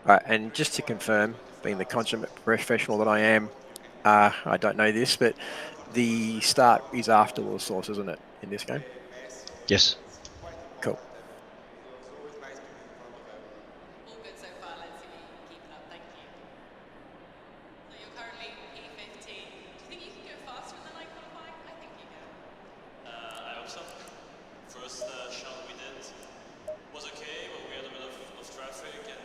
And just to confirm, being the consummate professional that I am, I don't know this, but the start is after all source, isn't it, in this game? Yes. Cool. All good so far, let's see what you can keep it up, thank you. So you're currently P15. Do you think you can go faster than I qualifying? I think you can. I hope so. First shot we did was okay, but we had a bit of traffic and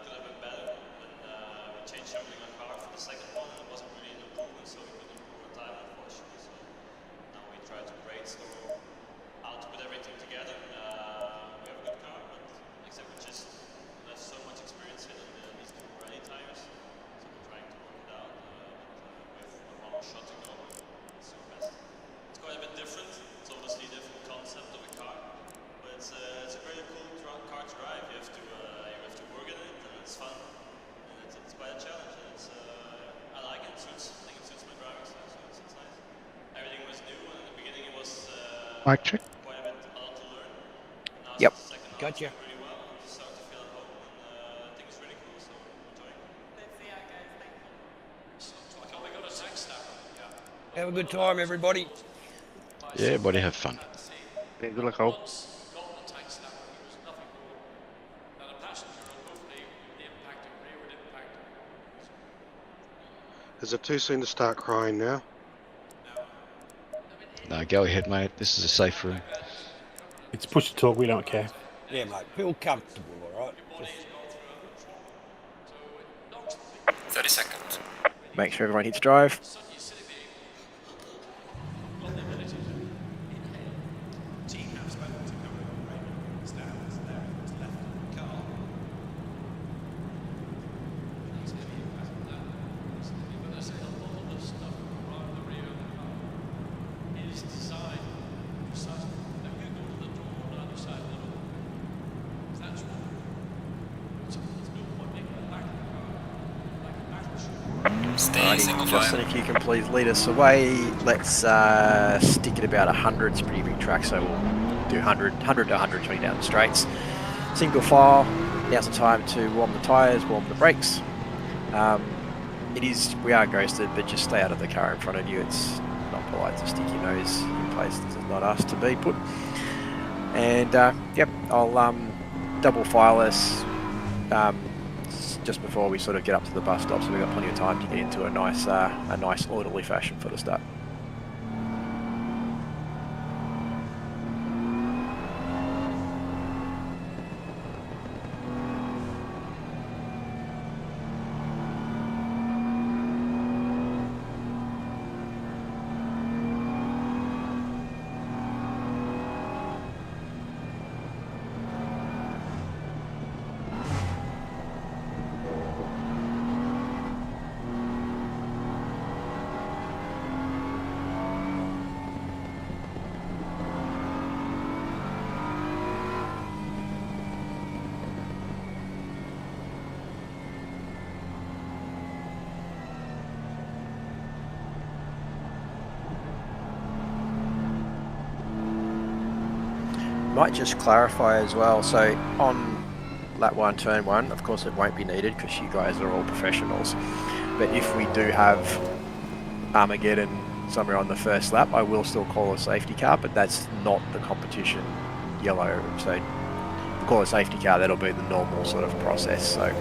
could have been better. And we changed everything on car for the second one, and it wasn't really an improvement, so we couldn't improve our time, unfortunately. So now we try to brainstorm how to put everything together. We have a good car, but like I said, we just have so much experience in it, and these people ready tires. So we're trying to work it out. With one more shot to go, it's our best. It's quite a bit different. It's obviously a different concept of a car, but it's a very cool car to drive. You have to work in it, and it's fun. And it's quite a challenge. And I like it. I think it suits my driving style. So it's nice. Everything was new, and in the beginning it was Mic check. quite a bit hard to learn. And now Yep. since the second half, Gotcha. it's doing really well. And just start to feel at home, and I think it's really cool. So I'm enjoying it. Let's see how it goes, thank you. So I only got a tank stack. Yeah. Have a good time, everybody. Yeah, everybody have fun. Yeah, good luck, all. Has the two seen to start crying now? No, go ahead, mate. This is a safe room. It's push to talk, we don't care. Yeah, mate. Feel comfortable, all right? 30 seconds. Make sure everyone hits drive. Stay single Justin, file. if you can please lead us away. Let's stick at about 100. It's a pretty big track, so we'll do 100 to 120 down the straights. Single file. Now's the time to warm the tyres, warm the brakes. We are ghosted, but just stay out of the car in front of you. It's not polite to stick your nose in places it's not asked to be put. And yep, I'll double file us just before we sort of get up to the bus stop, so we've got plenty of time to get into a nice orderly fashion for the start. Might just clarify as well, so on lap 1, turn 1, of course it won't be needed because you guys are all professionals, but if we do have Armageddon somewhere on the first lap, I will still call a safety car, but that's not the competition yellow, so if we call a safety car, that'll be the normal sort of process. So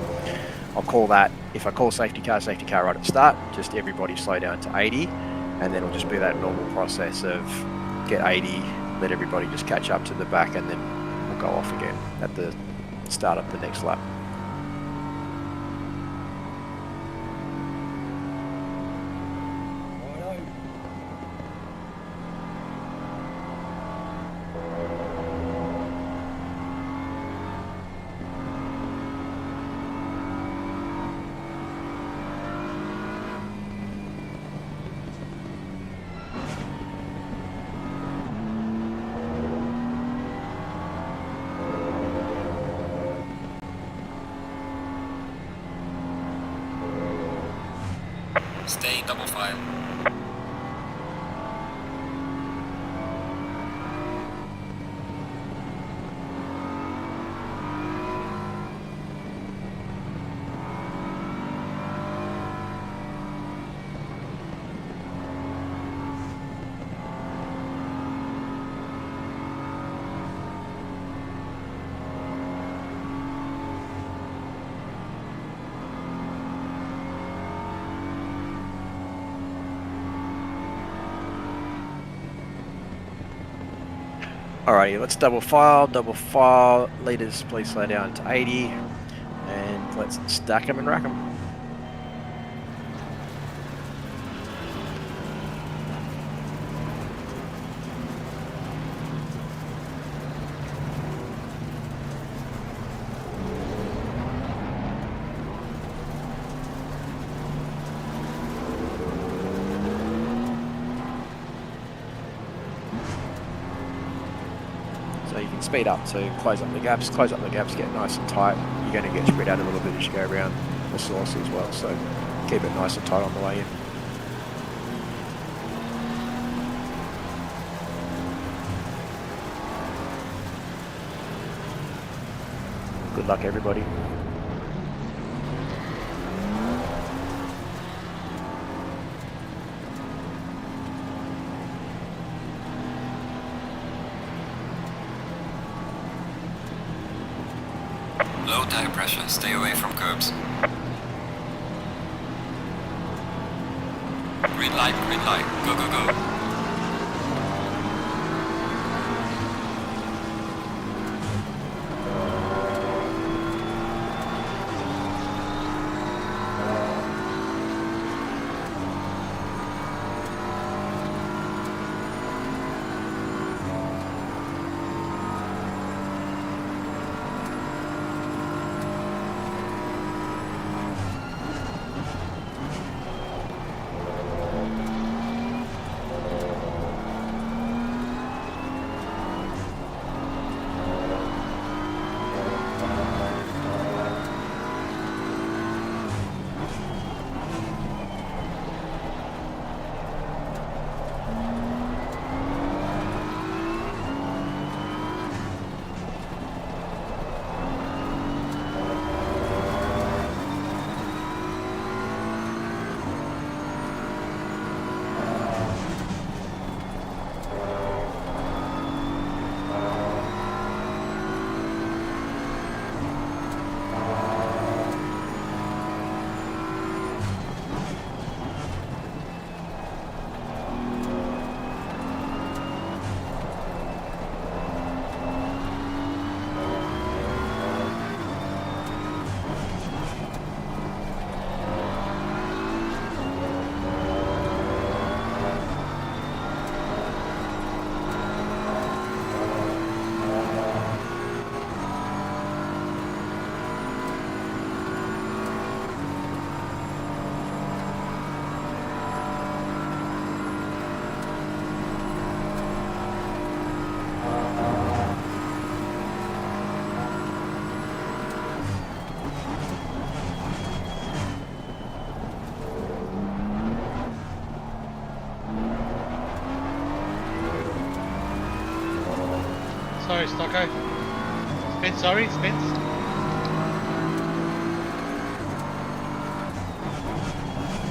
I'll call that, if I call safety car right at the start, just everybody slow down to 80, and then it'll just be that normal process of get 80, let everybody just catch up to the back, and then we'll go off again at the start of the next lap. Stay double file. Alrighty, let's double file. Leaders, please slow down to 80. And let's stack them and rack them. So you can speed up to close up the gaps, get nice and tight. You're going to get spread out a little bit as you go around the source as well, so keep it nice and tight on the way in. Good luck, everybody. Low tire pressure, stay away from curbs. Green light, go, go, go. Sorry, Stocko. Spence, sorry, Spence.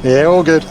Yeah, all good.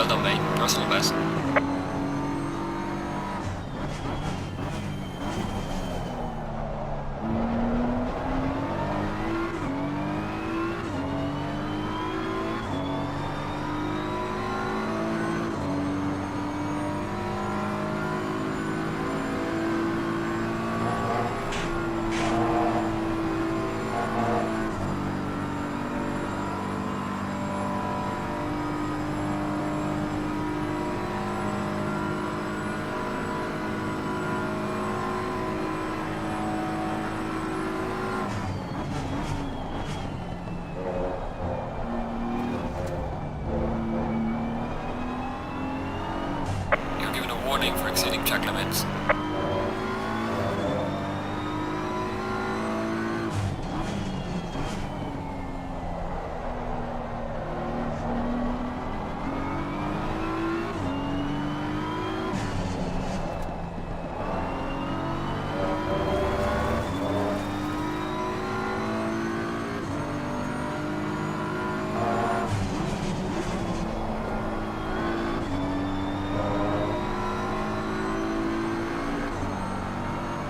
Well done, mate. Personal best. You're given a warning for exceeding track limits.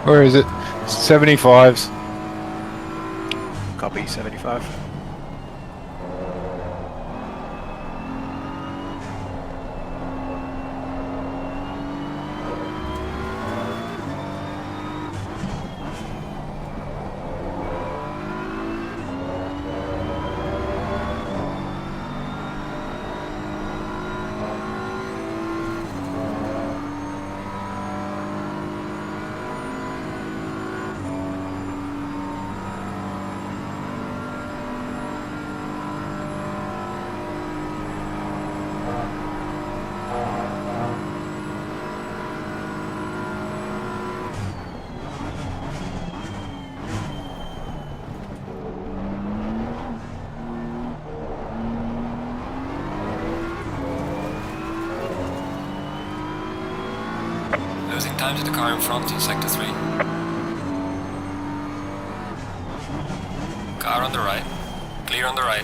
Where is it? 75s. Copy 75. Losing time to the car in front in sector 3. Car on the right. Clear on the right.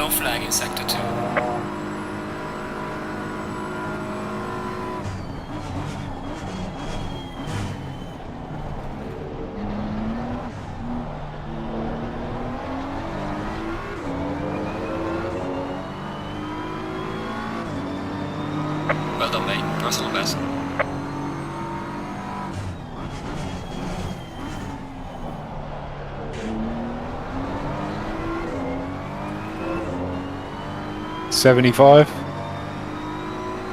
Yellow flag in sector 2. Well done, mate. Personal best. $75.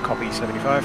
Copy 75.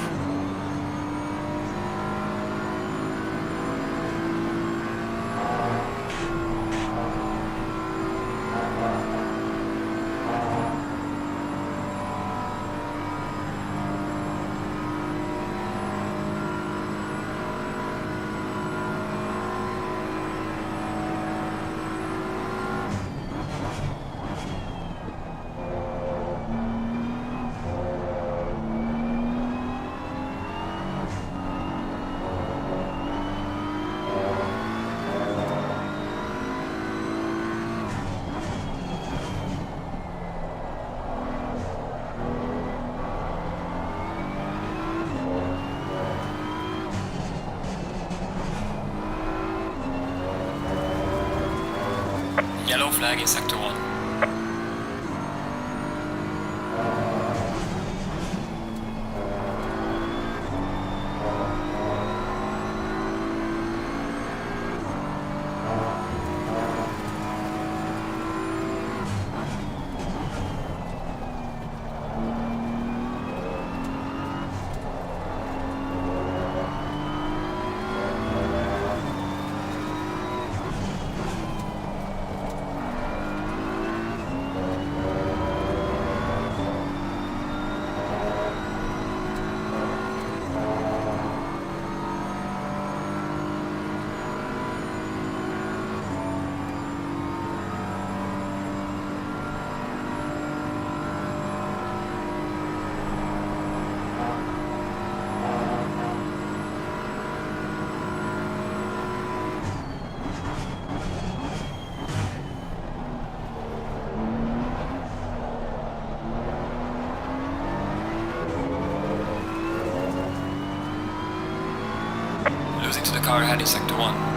Yellow flag in sector 1. Losing to the car ahead in sector 1.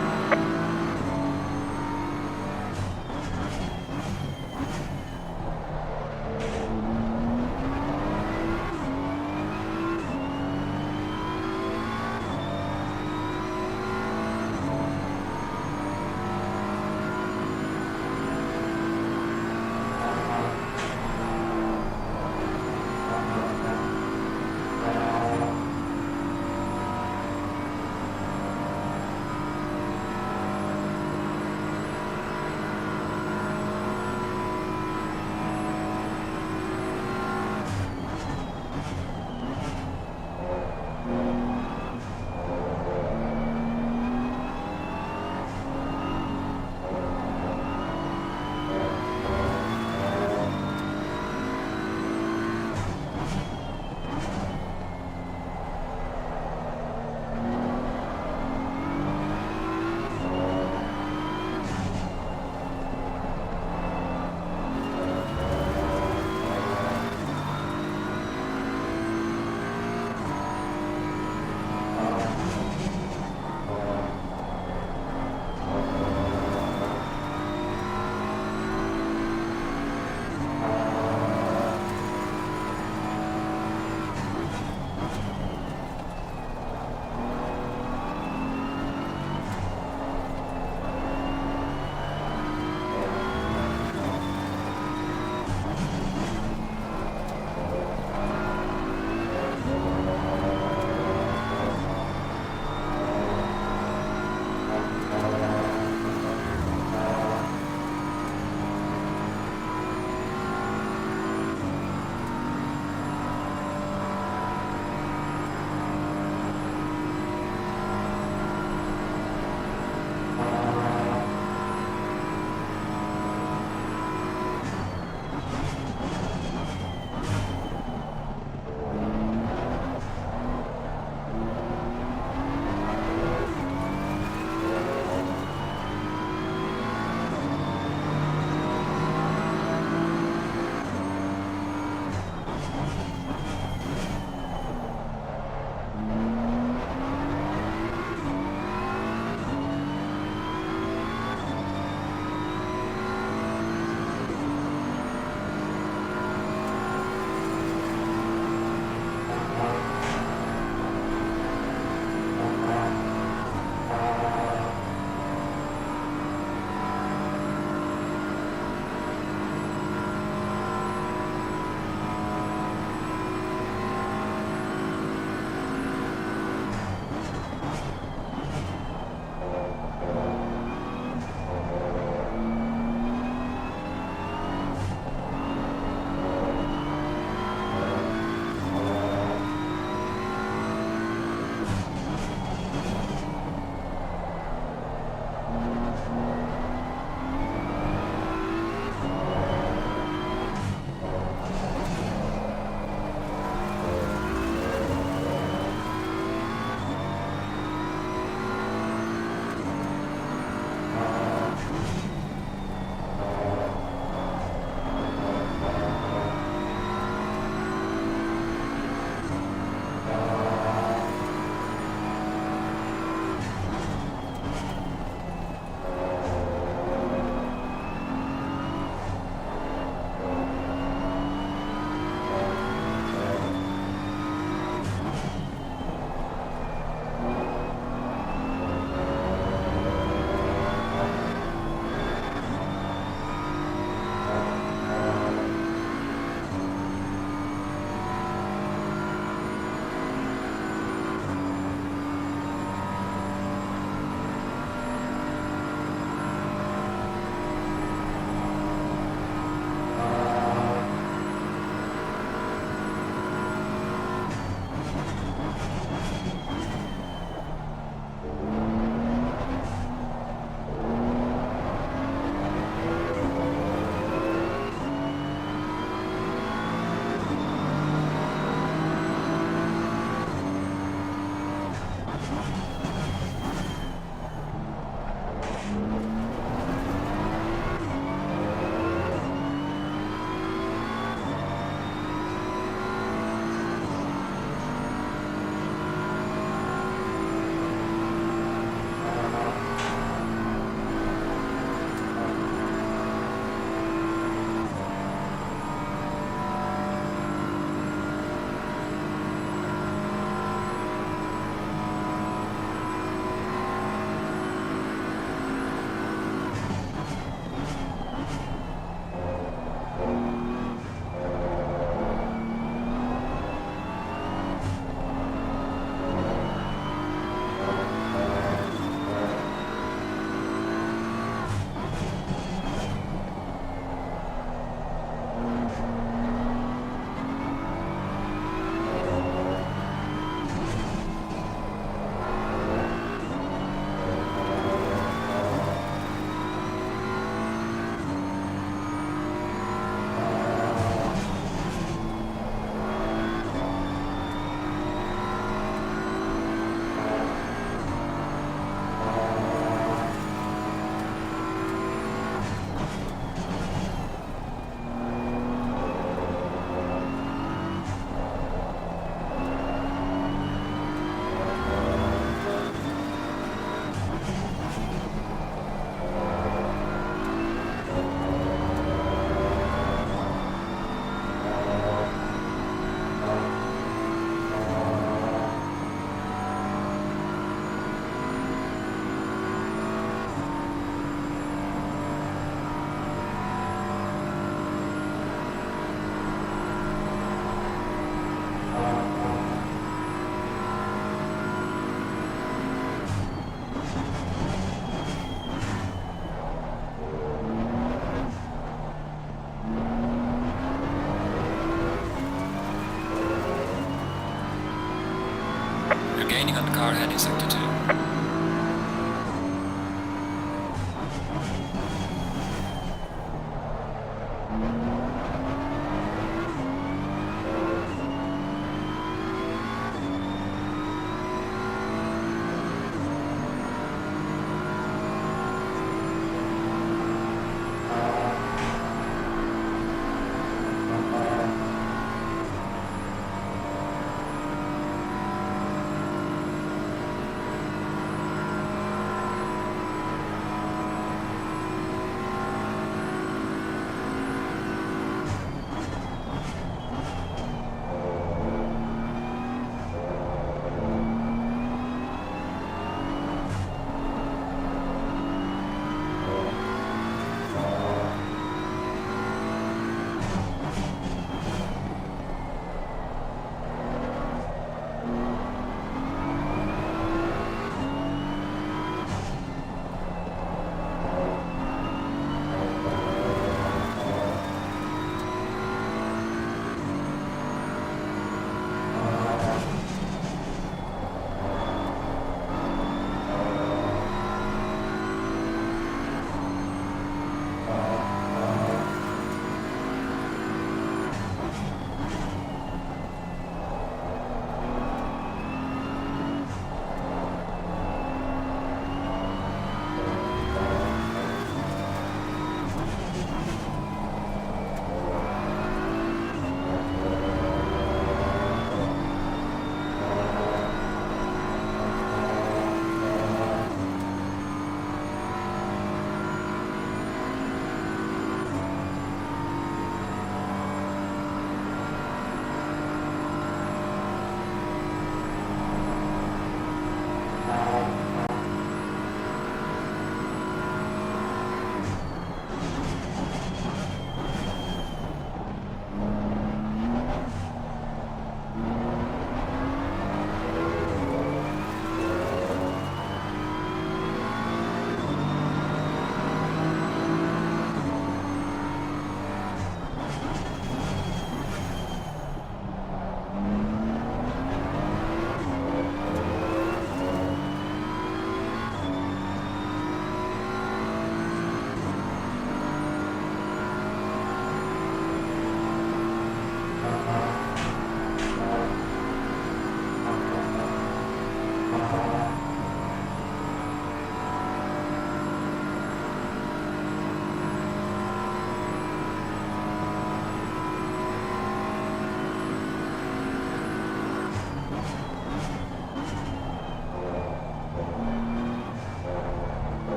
gaining on the car heading sector 2.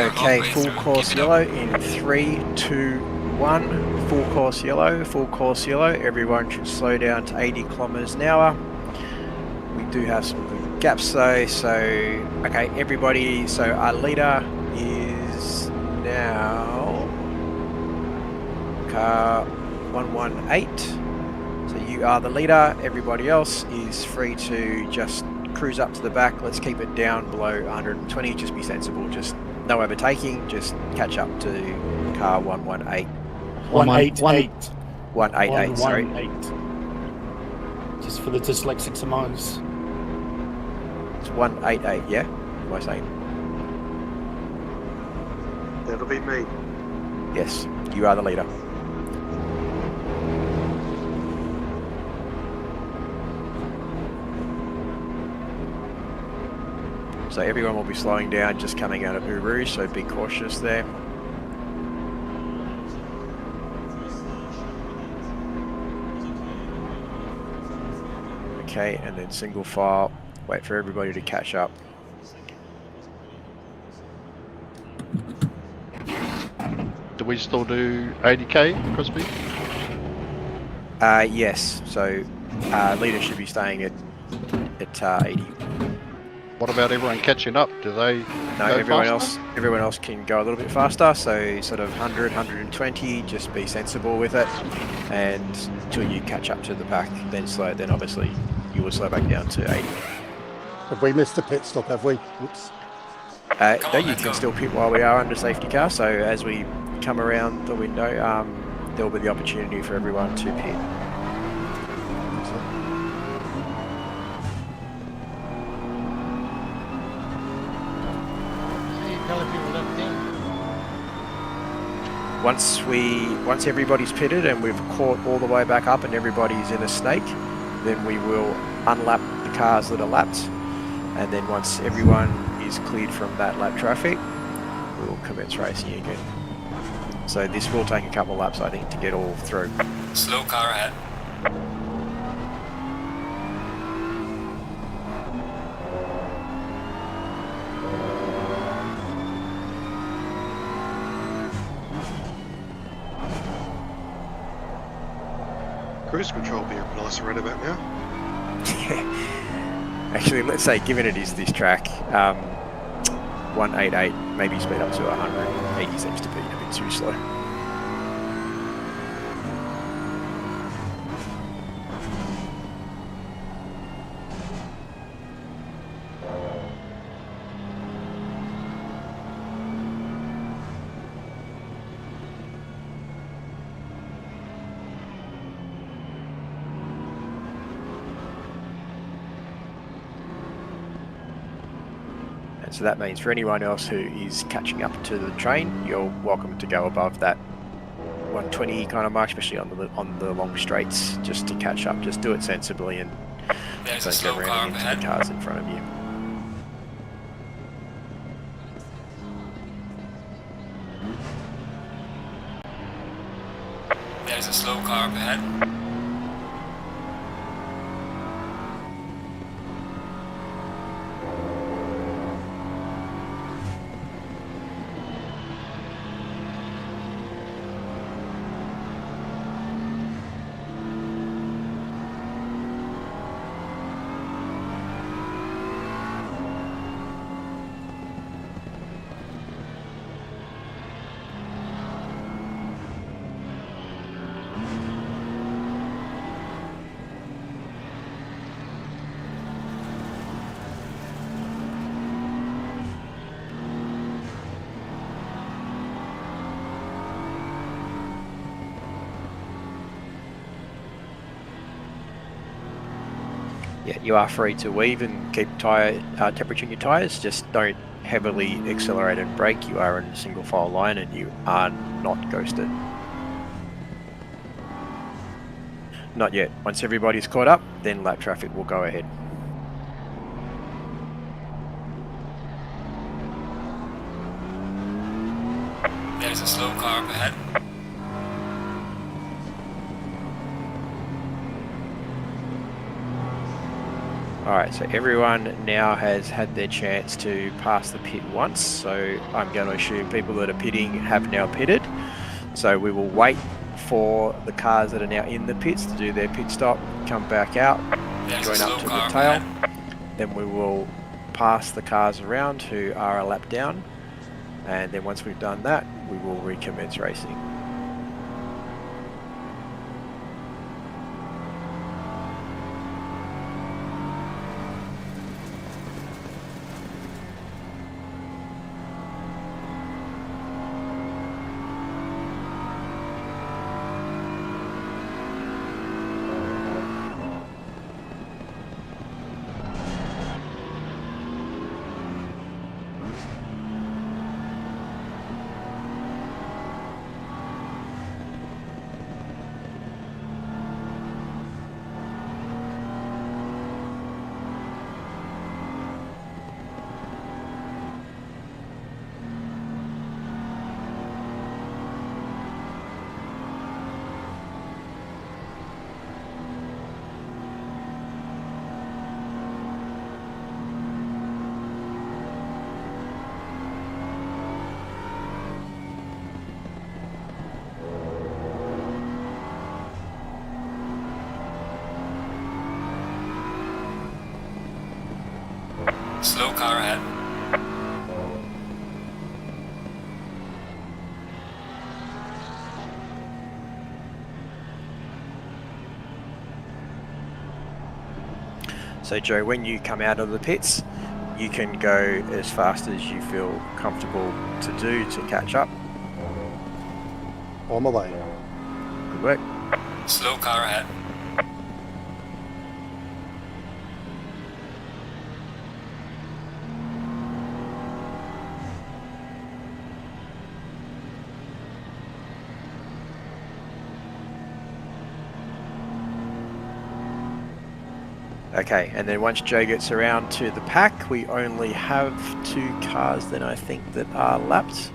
Okay, halfway full through. course Keep it up. yellow in 3, 2, 1. Full course yellow, full course yellow. Everyone should slow down to 80 kilometers an hour. We do have some good gaps though, so okay, everybody. So our leader is now car 118. So you are the leader. Everybody else is free to just cruise up to the back. Let's keep it down below 120. Just be sensible. Just no overtaking. Just catch up to car 118. 188. 188. Sorry. 118. Just for the dyslexics among us. It's 188. Yeah. Am I saying? That'll be me. Yes. You are the leader. So everyone will be slowing down, just coming out of OOR, so be cautious there. Okay, and then single file, wait for everybody to catch up. Do we still do 80k, Crispy? Yes, so leaders should be staying at 80. What about everyone catching up? Do they No, go everyone faster? else can go a little bit faster, so sort of 100, 120, just be sensible with it, and until you catch up to the back, then obviously you will slow back down to 80. Have we missed a pit stop, have we? Whoops. No, you can still pit while we are under safety car, so as we come around the window, there will be the opportunity for everyone to pit. Once everybody's pitted and we've caught all the way back up and everybody's in a snake, then we will unlap the cars that are lapped, and then once everyone is cleared from that lap traffic, we'll commence racing again. So this will take a couple of laps, I think, to get all through. Slow car ahead. Cruise control being nice right about now. Actually, let's say, given it is this track, 188, maybe speed up to 180 seems to be a bit too slow. So that means for anyone else who is catching up to the train, you're welcome to go above that 120 kind of mark, especially on the long straights, just to catch up. Just do it sensibly and There's a don't slow go car running into ahead. the cars in front of you. There's a slow car up ahead. Yeah, you are free to weave and keep tyre temperature in your tyres. Just don't heavily accelerate and brake. You are in a single file line and you are not ghosted. Not yet. Once everybody's caught up, then lap traffic will go ahead. There's a slow car up ahead. Alright, so everyone now has had their chance to pass the pit once, so I'm going to assume people that are pitting have now pitted. So we will wait for the cars that are now in the pits to do their pit stop, come back out, join up to the tail. Then we will pass the cars around who are a lap down, and then once we've done that, we will recommence racing. Slow car ahead. So Joe, when you come out of the pits, you can go as fast as you feel comfortable to do to catch up. On my way. Good work. Slow car ahead. Okay, and then once Joe gets around to the pack, we only have 2 cars then I think that are lapped,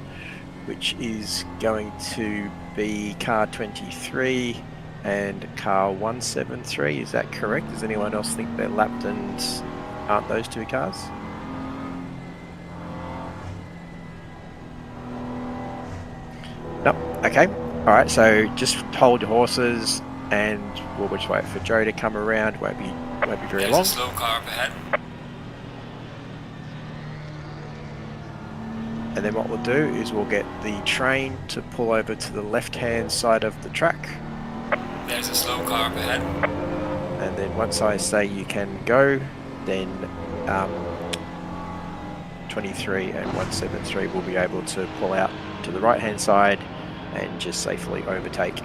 which is going to be car 23 and car 173. Is that correct? Does anyone else think they're lapped and aren't those 2 cars? Nope. Okay. All right. So just hold your horses, and we'll just wait for Joe to come around. Won't be very long. There's a slow car up ahead. And then what we'll do is we'll get the train to pull over to the left-hand side of the track. There's a slow car up ahead. And then once I say you can go, then 23 and 173 will be able to pull out to the right-hand side and just safely overtake.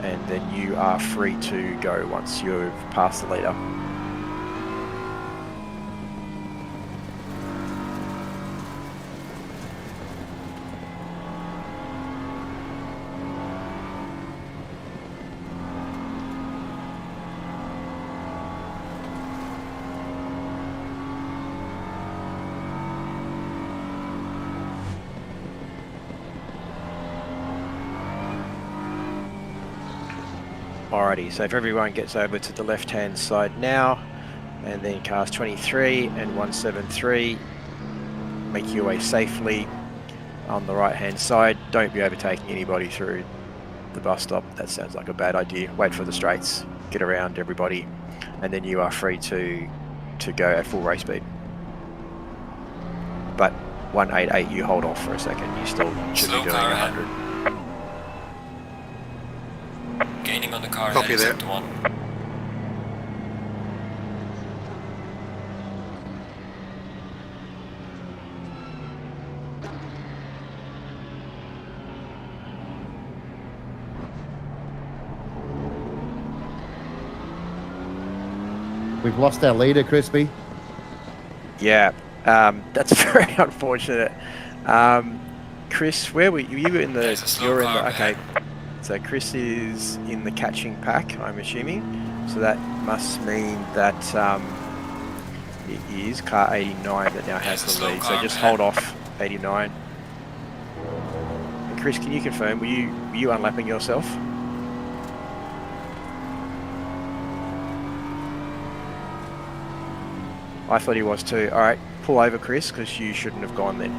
And then you are free to go once you've passed the leader. Alrighty, so if everyone gets over to the left-hand side now, and then cars 23 and 173, make your way safely on the right-hand side. Don't be overtaking anybody through the bus stop. That sounds like a bad idea. Wait for the straights, get around everybody, and then you are free to go at full race speed. But 188, you hold off for a second. You still should be doing 100. Gaining on the car Copy ahead, that. 1. We've lost our leader, Crispy. Yeah, that's very unfortunate. Chris, where were you? You were in the. You're in the. Okay, so Chris is in the catching pack, I'm assuming. So that must mean that it is car 89 that now has the lead. So just hold off 89. And Chris, can you confirm? Were you unlapping yourself? I thought he was too. All right, pull over, Chris, because you shouldn't have gone then.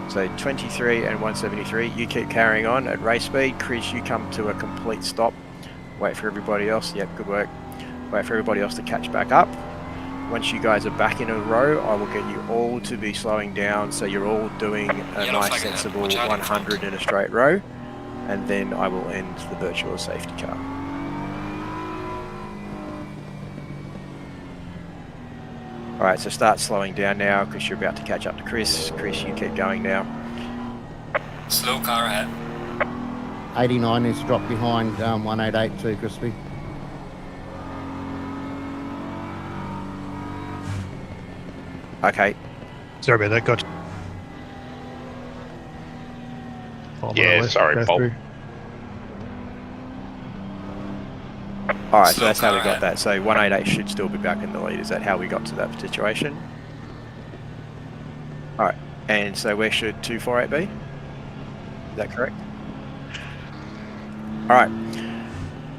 So 23 and 173, you keep carrying on at race speed. Chris, you come to a complete stop. Wait for everybody else. Yep, good work. Wait for everybody else to catch back up. Once you guys are back in a row, I will get you all to be slowing down so you're all doing a nice sensible 100 in a straight row, and then I will end the virtual safety car. Alright, so start slowing down now because you're about to catch up to Chris. Chris, you keep going now. Slow car ahead. 89 needs to drop behind 188 too, Crispy. Okay. Sorry about that, gotcha. Yeah, sorry, Bob. Alright, so that's how we got that. So 188 should still be back in the lead. Is that how we got to that situation? Alright, and so where should 248 be? Is that correct? Alright.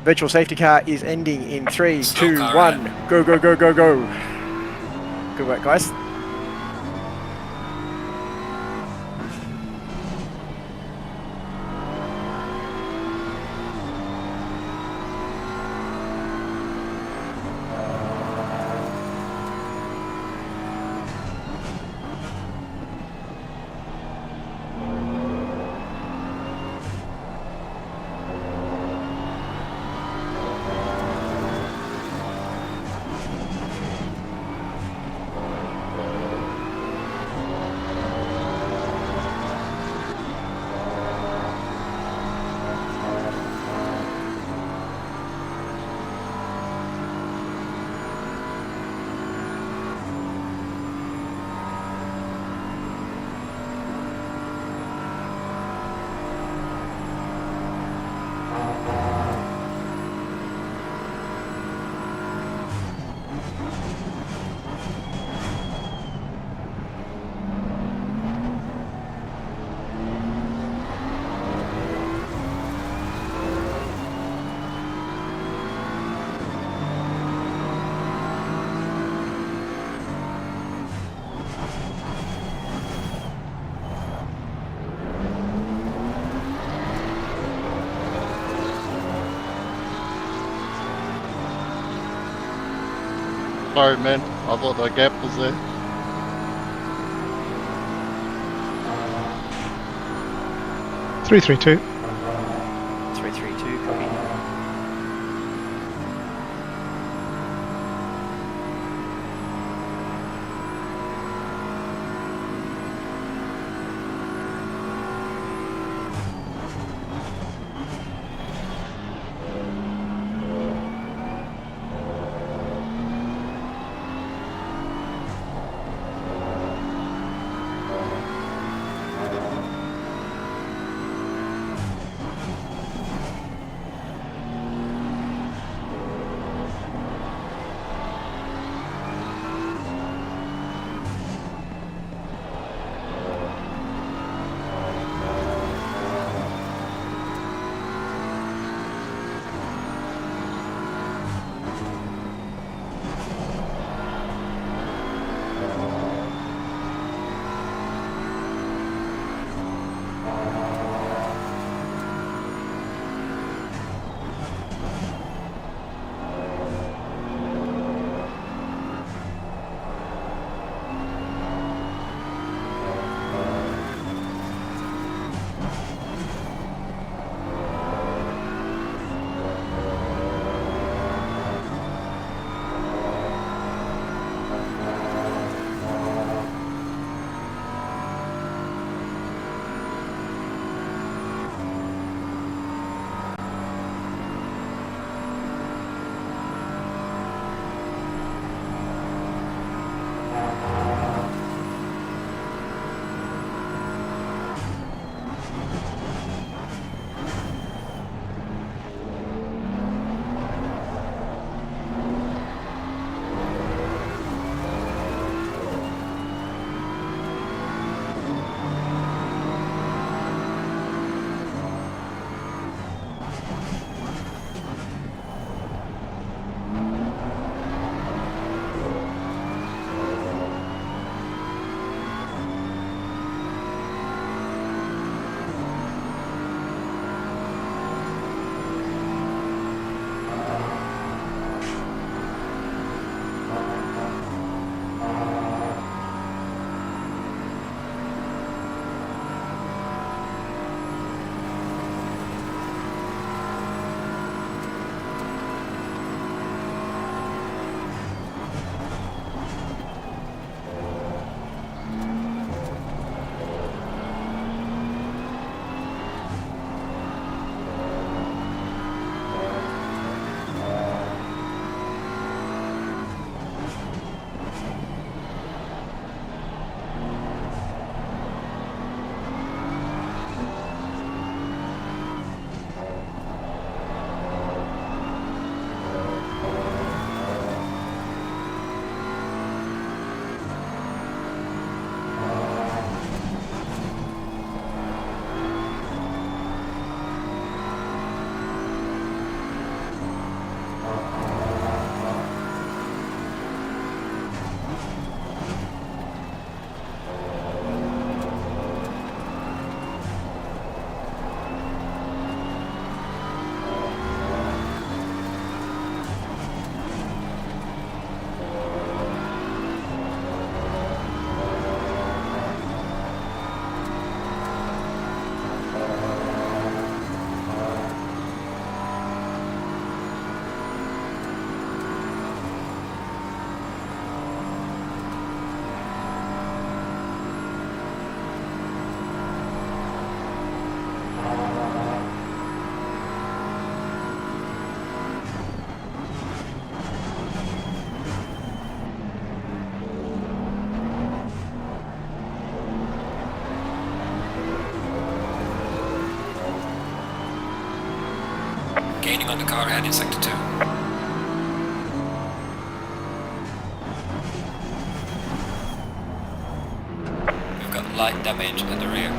Virtual safety car is ending in 3, 2, 1. Go, go, go, go, go. Good work, guys. Sorry, man. I thought the gap was there. Three, three, two, copy. Gaining on the car ahead in sector 2. We've got light damage at the rear.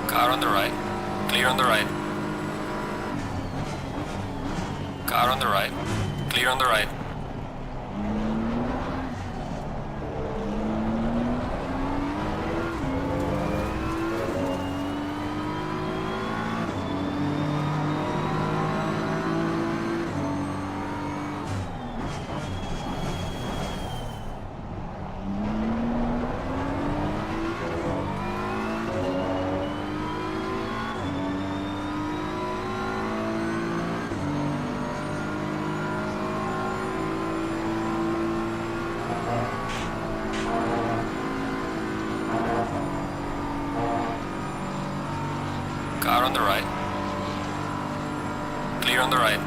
Car on the right. Clear on the right. Car on the right. Clear on the right. Car on the right. Clear on the right.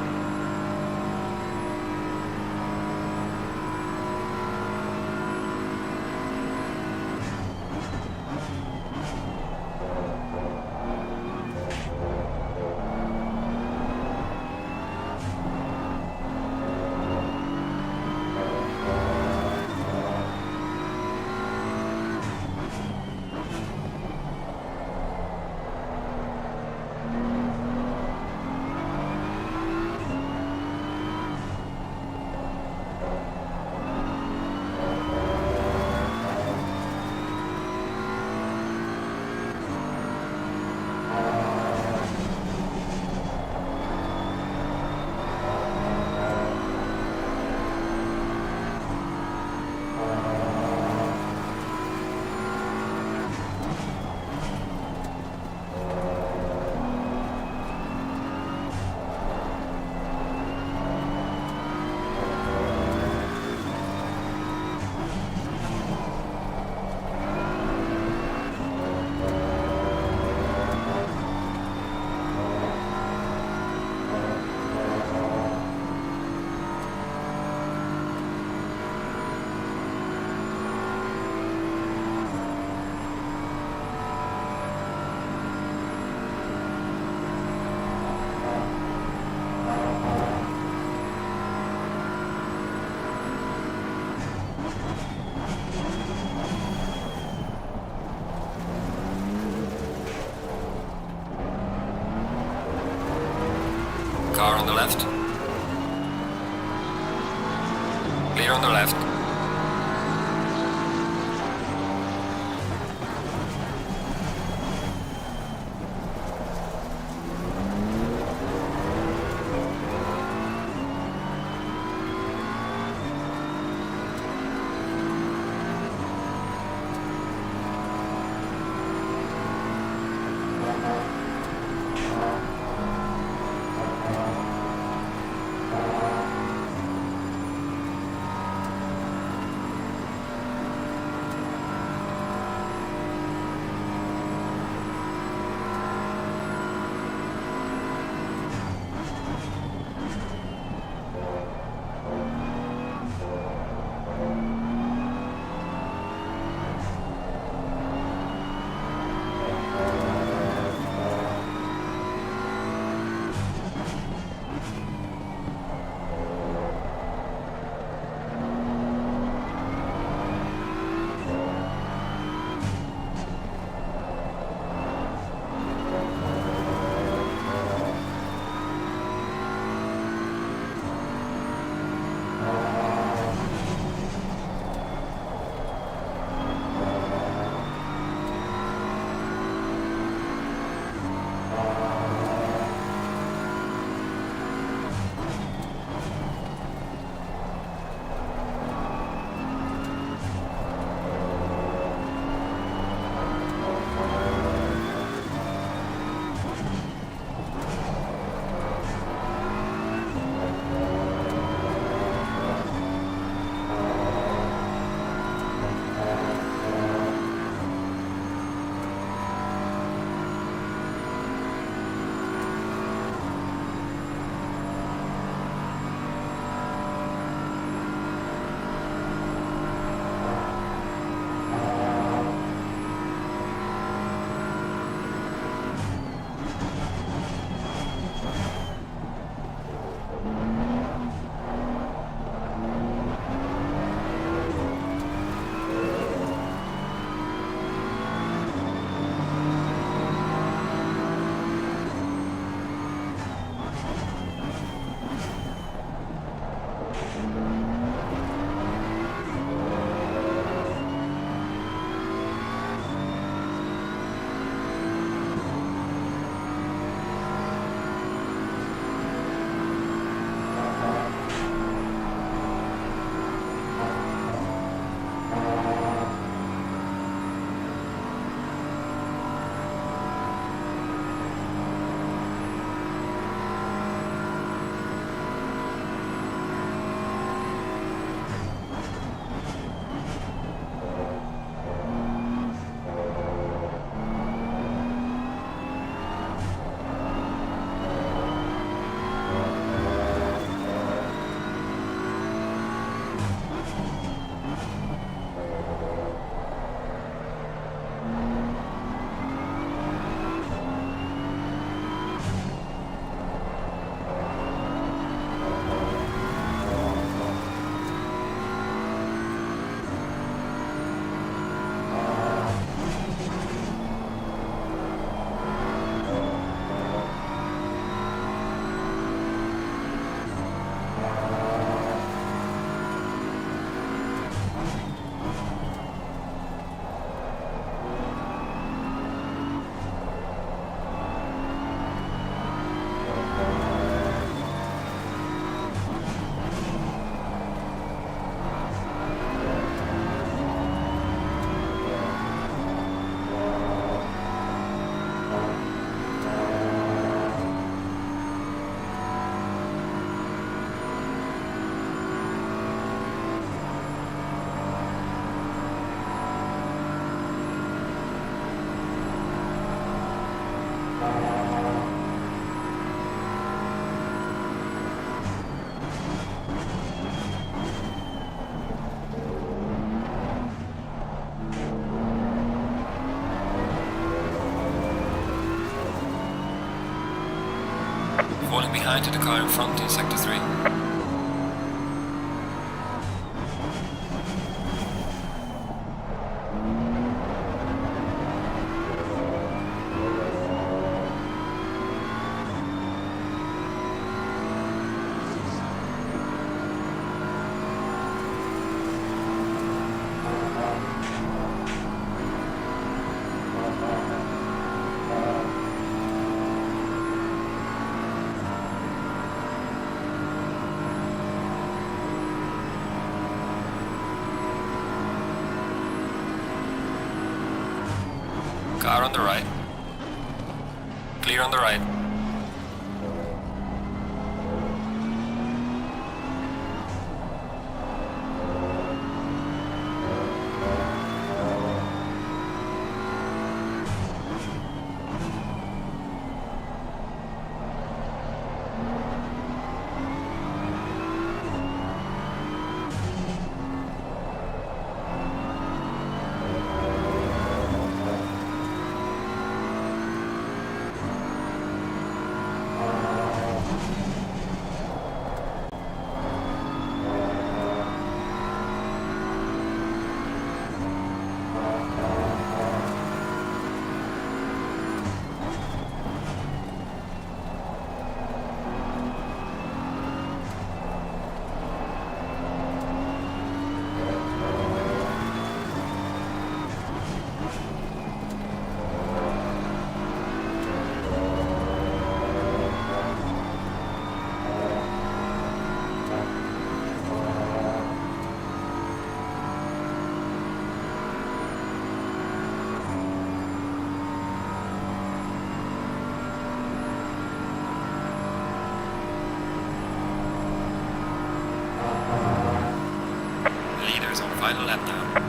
Car on the left. Clear on the left. Falling behind to the car in front in sector 3. Car on the right. Clear on the right. Leaders on final lap now.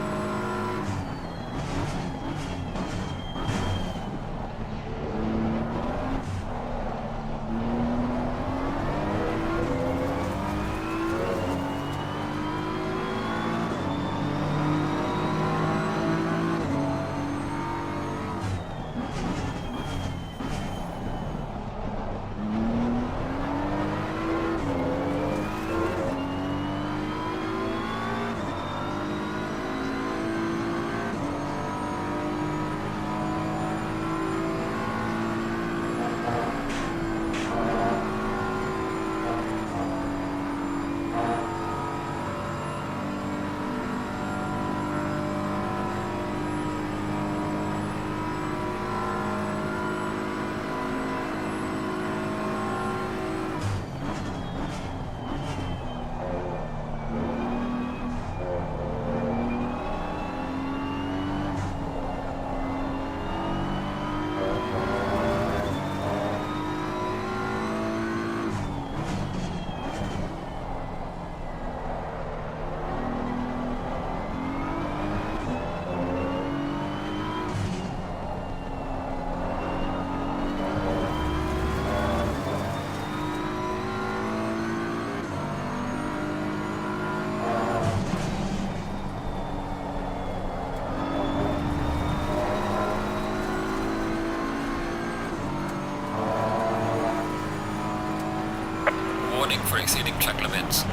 For exceeding track limits.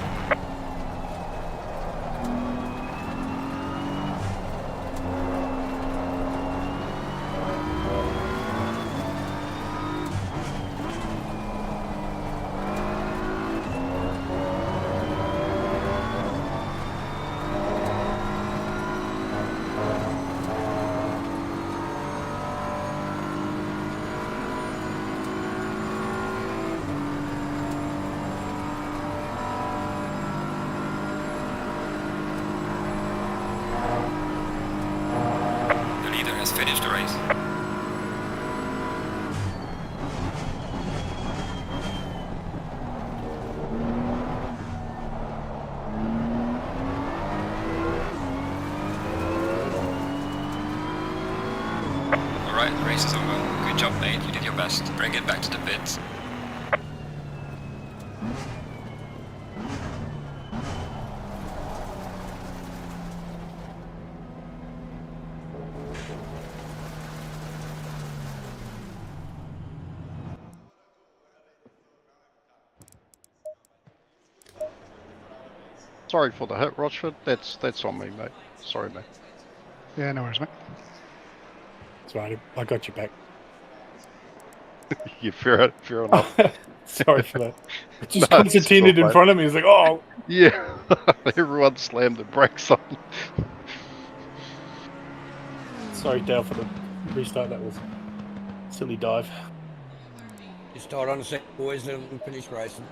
Finish the race. right, the race is over. Good job, mate. You did your best. Bring it back to the pits. Sorry for the hit, Rochford. That's on me, mate. Sorry, mate. Yeah, no worries, mate. It's right. I got you back. Yeah, fair enough. Sorry for that. Just No, Constantine it's in all front of me. He's like, oh. Yeah, everyone slammed the brakes on. Sorry, Dale, for the restart. That was a silly dive. Just hold on a sec, boys, let them finish racing.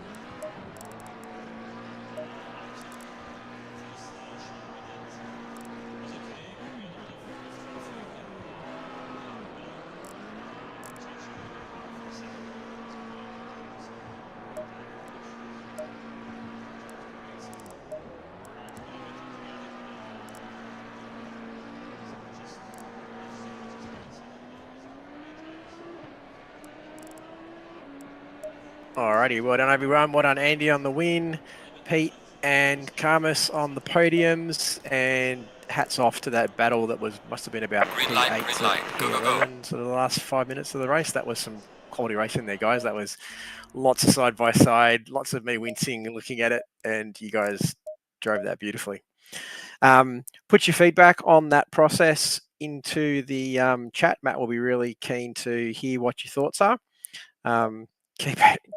Alrighty, well done everyone. Well done Andy on the win, Pete and Carmus on the podiums, and hats off to that battle that must have been about P8 to P11, so the last 5 minutes of the race. That was some quality racing there, guys. That was lots of side by side, lots of me wincing and looking at it, and you guys drove that beautifully. Put your feedback on that process into the chat. Matt will be really keen to hear what your thoughts are.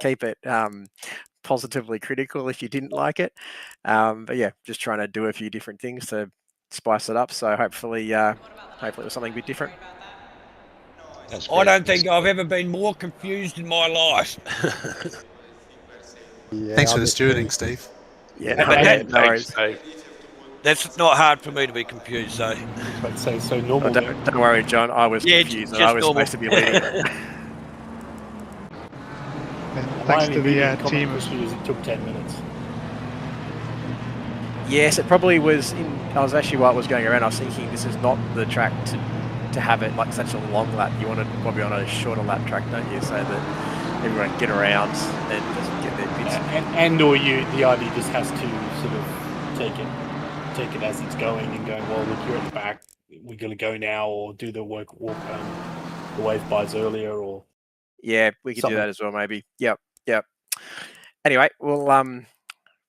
Keep it positively critical if you didn't like it. But yeah, just trying to do a few different things to spice it up. So hopefully it was something a bit different. I don't think I've ever been more confused in my life. Yeah, Thanks for the stewarding, Steve. Yeah, but no worries. That's not hard for me to be confused, so. But say so normal. Don't worry, John. I was confused and I was supposed to be leading it. Thanks to the team. It took 10 minutes. Yes, it probably was. I was actually, while it was going around, I was thinking this is not the track to have it like such a long lap. You want to probably on a shorter lap track, don't you? So that everyone get around and just get their bits. And or the idea just has to sort of take it as it's going and going, well, look, you're at the back. We're going to go now, or do the walk the wave bys earlier, or yeah, we could something. do that as well, maybe. Yep. Anyway, we'll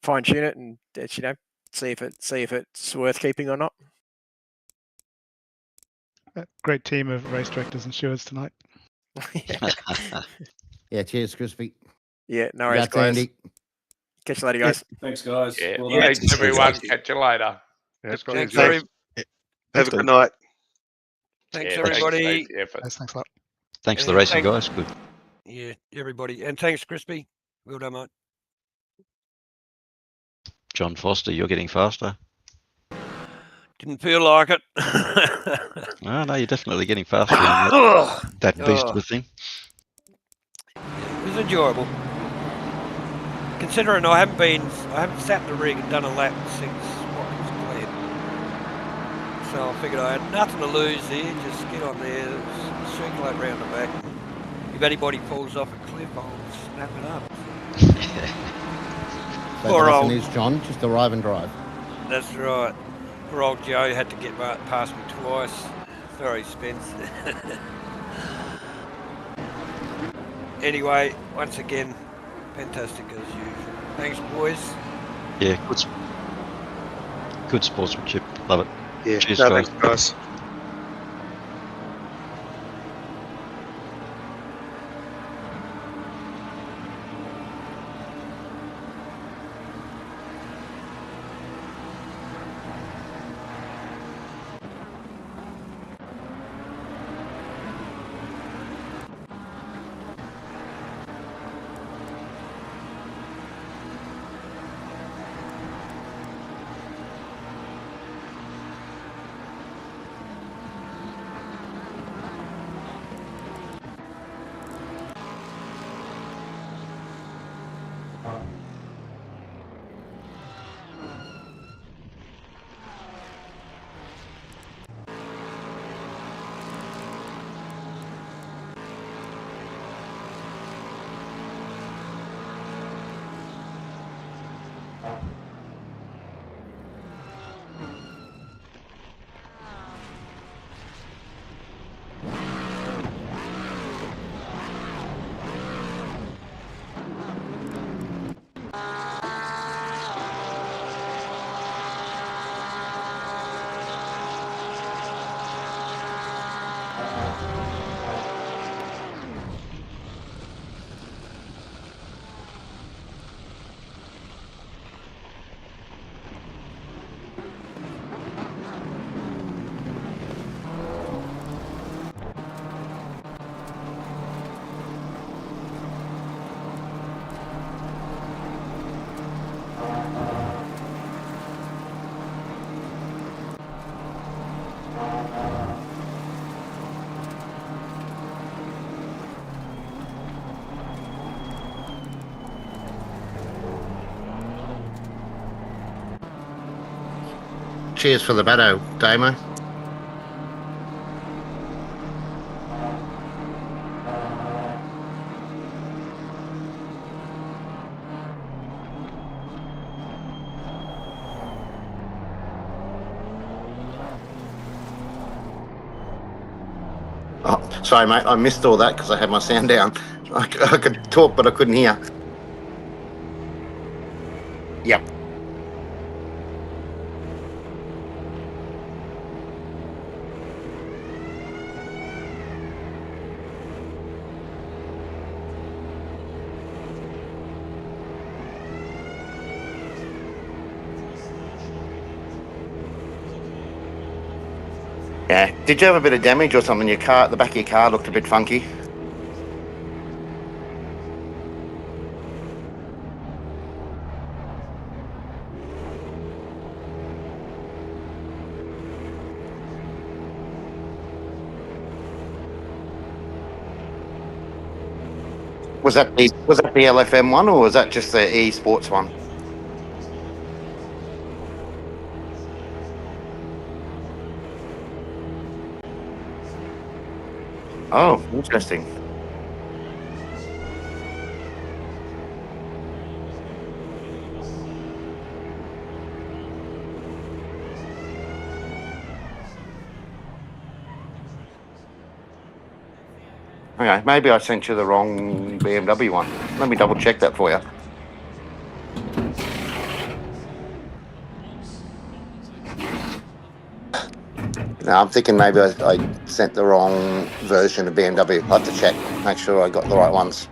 fine tune it and see if it's worth keeping or not. Great team of race directors and stewards tonight. Yeah, cheers, Crispy. Yeah, no worries, guys. Andy. Catch you later, guys. Thanks, guys. Yeah. Well Yeah. thanks, everyone. Catch you later. Thanks, Have a good night. Thanks, everybody. Thanks a lot. Thanks for the racing, guys. Good. Yeah, everybody. And thanks, Crispy. Well done, mate. John Foster, you're getting faster. Didn't feel like it. Oh, no, you're definitely getting faster than that beast of a thing. It was enjoyable. Considering I haven't sat in the rig and done a lap since Watkins Glen. So I figured I had nothing to lose there. Just get on there, circulate round the back. If anybody falls off a cliff, I'll snap it up. So the lesson is, John, just arrive and drive. That's right. Poor old Joe had to get past me twice. Sorry, Spence. Anyway, once again, fantastic as usual. Thanks, boys. Yeah, good sportsmanship. Love it. Yeah, cheers, thanks, guys. Cheers for the batto, Damo. Oh, sorry, mate. I missed all that because I had my sound down. I could talk, but I couldn't hear. Yep. Yeah. Did you have a bit of damage or something? Your car, the back of your car looked a bit funky. Was that the LFM one, or was that just the eSports one? Oh, interesting. Okay, maybe I sent you the wrong BMW one. Let me double check that for you. No, I'm thinking maybe I sent the wrong version of BMW. I'll have to check, make sure I got the right ones.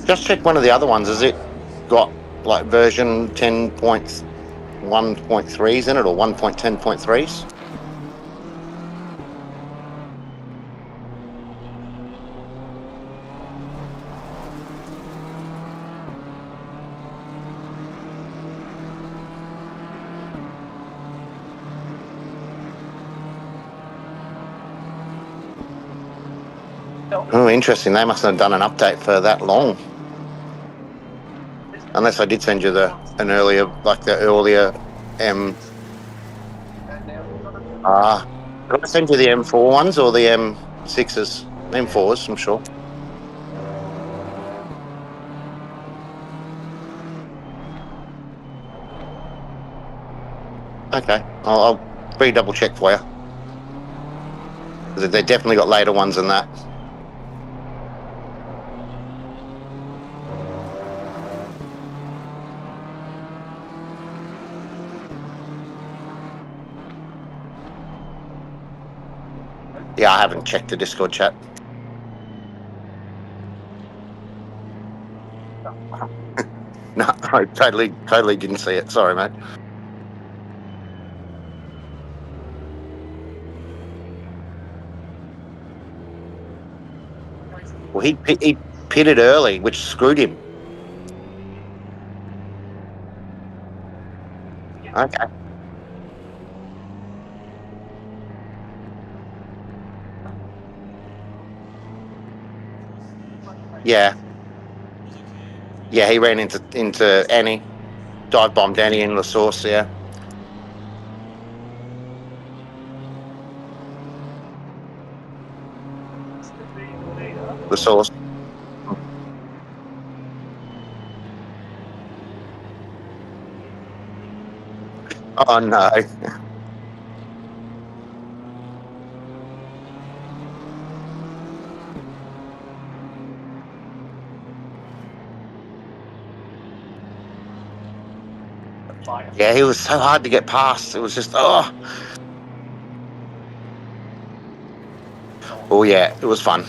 Just check one of the other ones. Has it got like version 10.1.3s in it, or 1.10.3s? Oh, interesting. They mustn't have done an update for that long. Unless I did send you the earlier M. Did I send you the M4 ones or the M6s? M4s, I'm sure. Okay, I'll double check for you. They definitely got later ones than that. Yeah, I haven't checked the Discord chat. No, I totally didn't see it. Sorry, mate. Well, he pitted early, which screwed him. Okay. Yeah. Yeah, he ran into Annie, dive bombed Annie in the source. Yeah. The source. Oh no. Yeah, he was so hard to get past. It was just oh yeah, it was fun.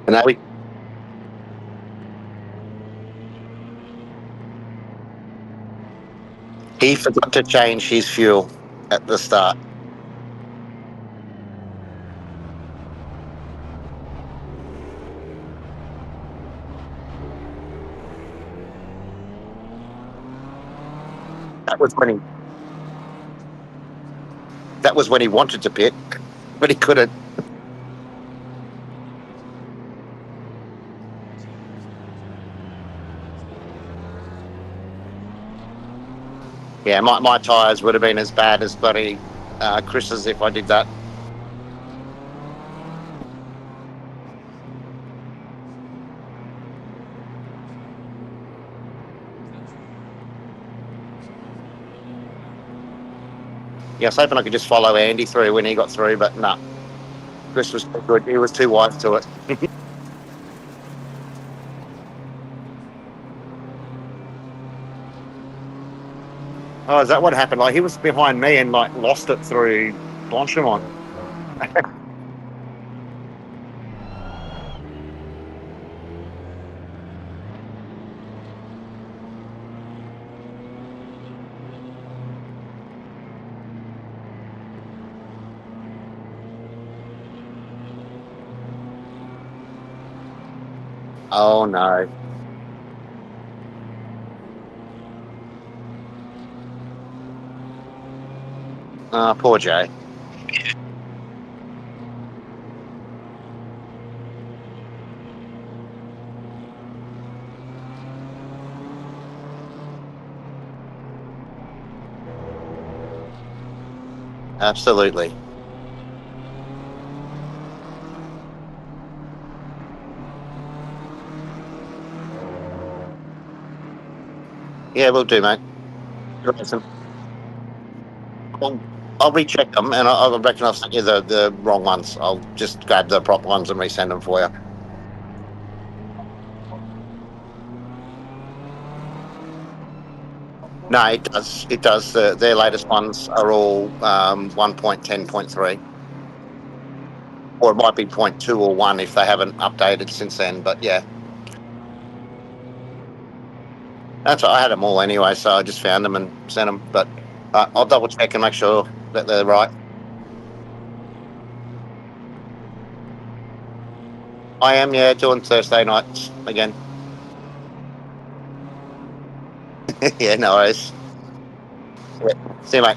And now he forgot to change his fuel at the start. that was when he wanted to pit, but he couldn't. Yeah, my tyres would have been as bad as bloody Chris's if I did that. Yeah, I was hoping I could just follow Andy through when he got through, but no. Chris was too good. He was too wise to it. Oh, is that what happened? Like, he was behind me and, like, lost it through Blanchimont. Oh, no. Poor Jay. Absolutely. Yeah, we'll do, mate. I'll recheck them, and I reckon I've sent you the wrong ones. I'll just grab the proper ones and resend them for you. No, it does. It does. Their latest ones are all 1.10.3. Or it might be 0.2 or 1 if they haven't updated since then, but yeah. That's right. I had them all anyway, so I just found them and sent them. But I'll double check and make sure that they're right. I am, yeah, doing Thursday nights again. Yeah, no worries. Yeah. See you, mate.